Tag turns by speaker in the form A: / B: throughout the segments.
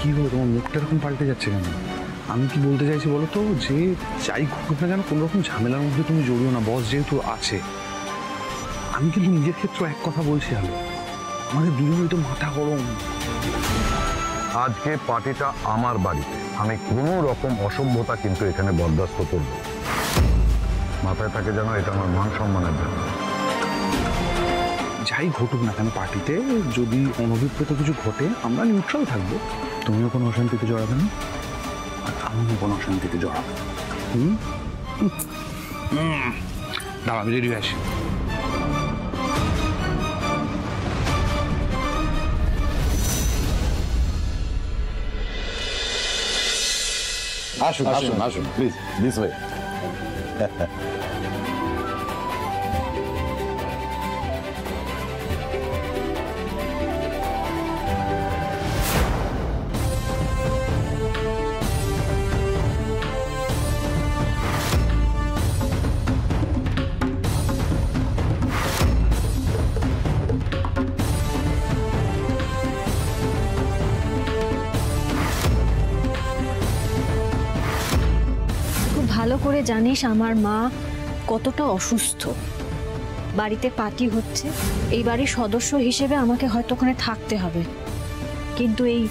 A: কি হলো, তোমার মুখটা এরকম পাল্টে যাচ্ছে কেন? আমি কি বলতে চাইছি বলো তো, যে যাই ঘটুক না কেন কোনো রকম ঝামেলার মধ্যে তুমি জড়িও না, বস যেহেতু আছে। আমি কিন্তু নিজের ক্ষেত্রে এক কথা বলছি, আলো আমাদের দুজনেই তো মাথা গরম।
B: আজকে পার্টিটা আমার বাড়িতে, আমি কোনো রকম অসভ্যতা কিন্তু এখানে বরদাস্ত করব। মাথায় থাকে যেন এটা আমার মান সম্মানের জন্য।
A: যাই ঘটুক না কেন পার্টিতে, যদি অনভিপ্রেত কিছু ঘটে আমরা নিউট্রাল থাকবো। তুমিও কোনো অশান্তিতে জড়াবে না, আর আমিও কোনো অশান্তিতে জড়াবো। দাঁড়া, আমি রেডি হয়ে আসি।
B: আসুন আসুন আসুন, প্লিজ দিস ওয়ে।
C: ভালো করে জানিস আমার মা কতটা অসুস্থ। বাড়িতে পার্টি হচ্ছে, এই বাড়ির সদস্য হিসেবে আমাকে হয়তো ওখানে থাকতে হবে, কিন্তু এই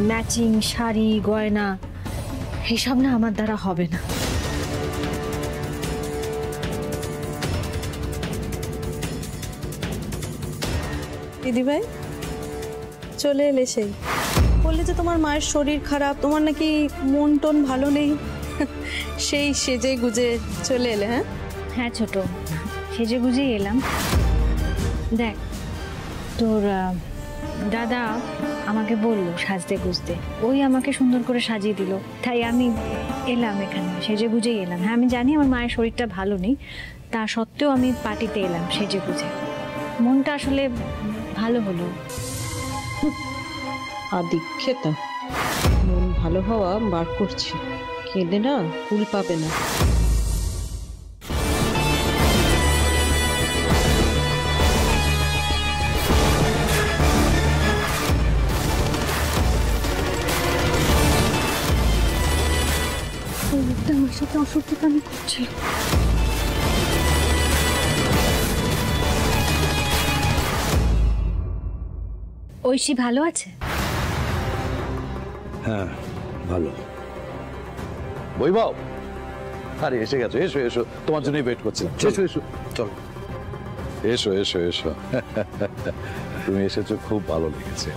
C: ম্যাচিং শাড়ি গয়না এসব না আমার দ্বারা হবে না।
D: দিদিভাই চলে এলে, সেই বললে যে তোমার মায়ের শরীর খারাপ, তোমার নাকি মন টন ভালো নেই, সেই সেজে গুজে চলে এলে। হ্যাঁ
C: হ্যাঁ ছোট, সেজে গুজেই এলাম। দেখ তোর দাদা আমাকে বললো সাজতে গুজতে, ওই আমাকে সুন্দর করে সাজিয়ে দিল, তাই আমি এলাম এখানে, সেজে গুজেই এলাম। হ্যাঁ আমি জানি আমার মায়ের শরীরটা ভালো নেই, তা সত্ত্বেও আমি পার্টিতে এলাম সেজে গুজে। মনটা আসলে ভালো হলো।
E: আদিক্ষেতা মন ভালো হওয়া বার করছি, কেঁদে না কুল পাবে না।
C: আমার সাথে অসুস্থতামি করছিল। ঐশী ভালো আছে?
B: হ্যাঁ ভালো। বৈভব, আরে এসে গেছো, এসো এসো, তোমার জন্যই ওয়েট করছিলাম। এসো এসো, চলো এসো এসো এসো। তুমি এসেছো, খুব ভালো লেগেছে।